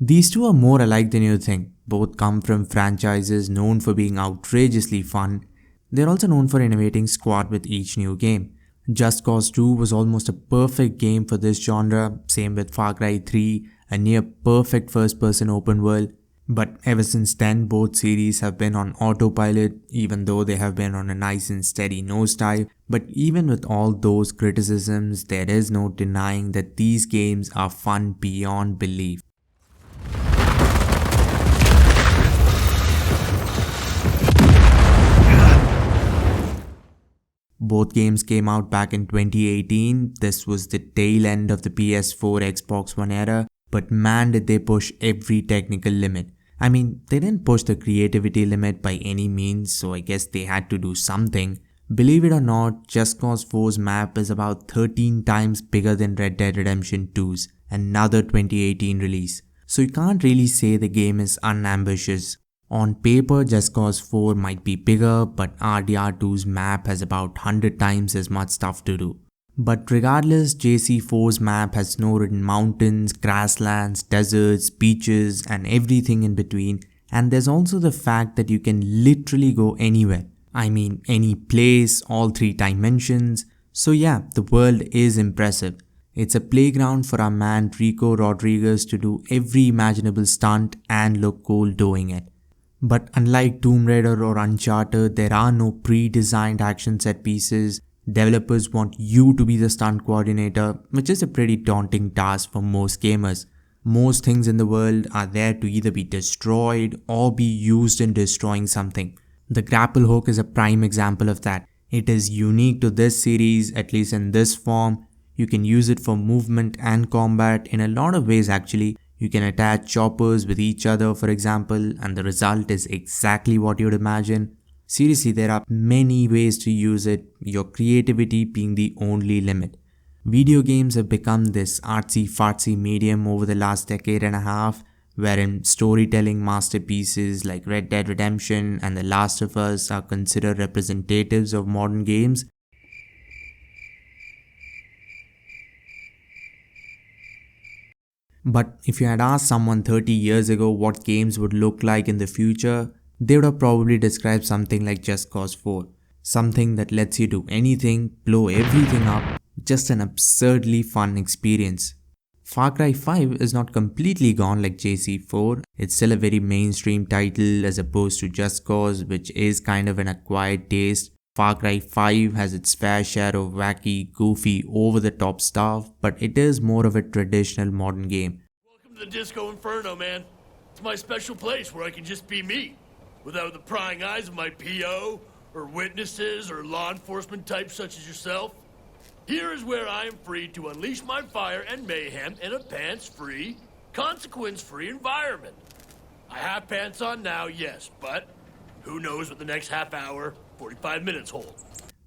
These two are more alike than you think. Both come from franchises known for being outrageously fun. They're also known for innovating squad with each new game. Just Cause 2 was almost a perfect game for this genre, same with Far Cry 3, a near perfect first person open world. But ever since then, both series have been on autopilot, even though they have been on a nice and steady nosedive. But even with all those criticisms, there is no denying that these games are fun beyond belief. Both games came out back in 2018. This was the tail end of the PS4 Xbox One era, but man did they push every technical limit. I mean, they didn't push the creativity limit by any means, so I guess they had to do something. Believe it or not, Just Cause 4's map is about 13 times bigger than Red Dead Redemption 2's, another 2018 release. So you can't really say the game is unambitious. On paper, Just Cause 4 might be bigger, but RDR2's map has about 100 times as much stuff to do. But regardless, JC4's map has snow-ridden mountains, grasslands, deserts, beaches, and everything in between. And there's also the fact that you can literally go anywhere. I mean, any place, all 3 dimensions. So yeah, the world is impressive. It's a playground for our man Rico Rodriguez to do every imaginable stunt and look cool doing it. But unlike Tomb Raider or Uncharted, there are no pre-designed action set pieces. Developers want you to be the stunt coordinator, which is a pretty daunting task for most gamers. Most things in the world are there to either be destroyed or be used in destroying something. The grapple hook is a prime example of that. It is unique to this series, at least in this form. You can use it for movement and combat in a lot of ways actually. You can attach choppers with each other, for example, and the result is exactly what you'd imagine. Seriously, there are many ways to use it, your creativity being the only limit. Video games have become this artsy-fartsy medium over the last decade and a half, wherein storytelling masterpieces like Red Dead Redemption and The Last of Us are considered representatives of modern games. But if you had asked someone 30 years ago what games would look like in the future, they would have probably described something like Just Cause 4. Something that lets you do anything, blow everything up, just an absurdly fun experience. Far Cry 5 is not completely gone like JC4, it's still a very mainstream title as opposed to Just Cause, which is kind of an acquired taste. Far Cry 5 has its fair share of wacky, goofy, over-the-top stuff, but it is more of a traditional modern game. Welcome to the Disco Inferno, man. It's my special place where I can just be me, without the prying eyes of my PO, or witnesses, or law enforcement types such as yourself. Here is where I am free to unleash my fire and mayhem in a pants-free, consequence-free environment. I have pants on now, yes, but who knows what the next half hour, 45 minutes hold.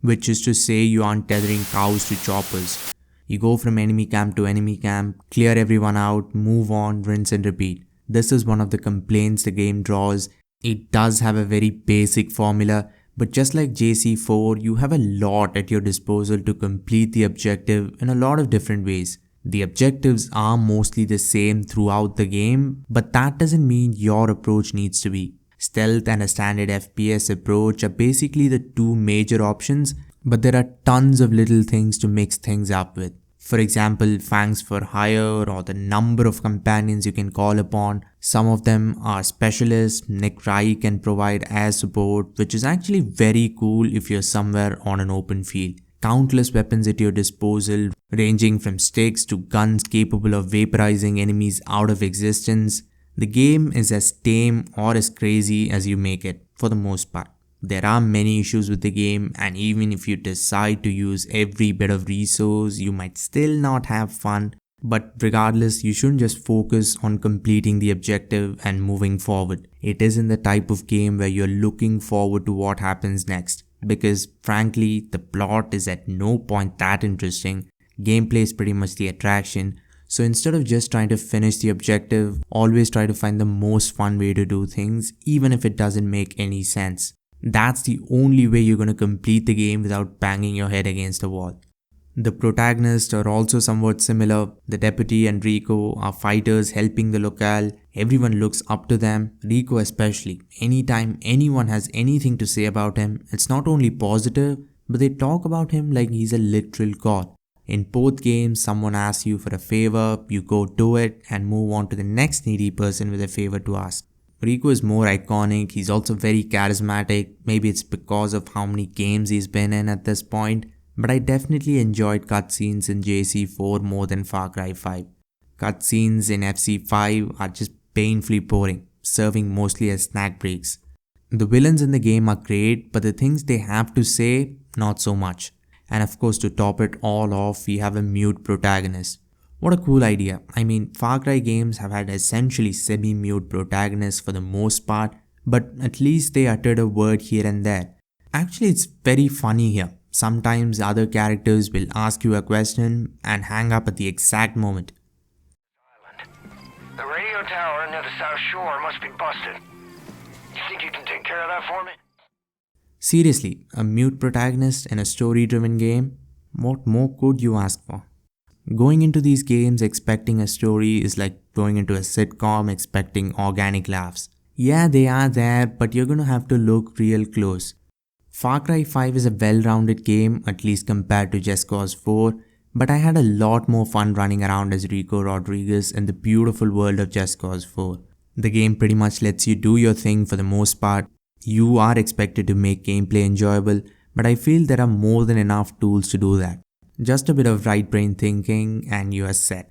Which is to say you aren't tethering cows to choppers. You go from enemy camp to enemy camp, clear everyone out, move on, rinse and repeat. This is one of the complaints the game draws. It does have a very basic formula, but just like JC4, you have a lot at your disposal to complete the objective in a lot of different ways. The objectives are mostly the same throughout the game, but that doesn't mean your approach needs to be. Stealth and a standard FPS approach are basically the two major options, but there are tons of little things to mix things up with. For example, fangs for hire or the number of companions you can call upon. Some of them are specialists. Nick Rai can provide air support, which is actually very cool if you're somewhere on an open field. Countless weapons at your disposal, ranging from sticks to guns capable of vaporizing enemies out of existence. The game is as tame or as crazy as you make it, for the most part. There are many issues with the game, and even if you decide to use every bit of resource, you might still not have fun. But regardless, you shouldn't just focus on completing the objective and moving forward. It isn't the type of game where you're looking forward to what happens next. Because frankly, the plot is at no point that interesting. Gameplay is pretty much the attraction. So instead of just trying to finish the objective, always try to find the most fun way to do things, even if it doesn't make any sense. That's the only way you're going to complete the game without banging your head against a wall. The protagonists are also somewhat similar. The deputy and Rico are fighters helping the locale. Everyone looks up to them, Rico especially. Anytime anyone has anything to say about him, it's not only positive, but they talk about him like he's a literal god. In both games, someone asks you for a favor, you go do it, and move on to the next needy person with a favor to ask. Rico is more iconic, he's also very charismatic, maybe it's because of how many games he's been in at this point, but I definitely enjoyed cutscenes in JC4 more than Far Cry 5. Cutscenes in FC5 are just painfully boring, serving mostly as snack breaks. The villains in the game are great, but the things they have to say, not so much. And of course, to top it all off, we have a mute protagonist. What a cool idea. I mean, Far Cry games have had essentially semi-mute protagonists for the most part, but at least they uttered a word here and there. Actually, it's very funny here. Sometimes other characters will ask you a question and hang up at the exact moment. The radio tower near the South Shore must be busted. You think you can take care of that for me? Seriously, a mute protagonist in a story-driven game? What more could you ask for? Going into these games expecting a story is like going into a sitcom expecting organic laughs. Yeah, they are there, but you're gonna have to look real close. Far Cry 5 is a well-rounded game, at least compared to Just Cause 4, but I had a lot more fun running around as Rico Rodriguez in the beautiful world of Just Cause 4. The game pretty much lets you do your thing for the most part. You are expected to make gameplay enjoyable, but I feel there are more than enough tools to do that. Just a bit of right brain thinking and you are set.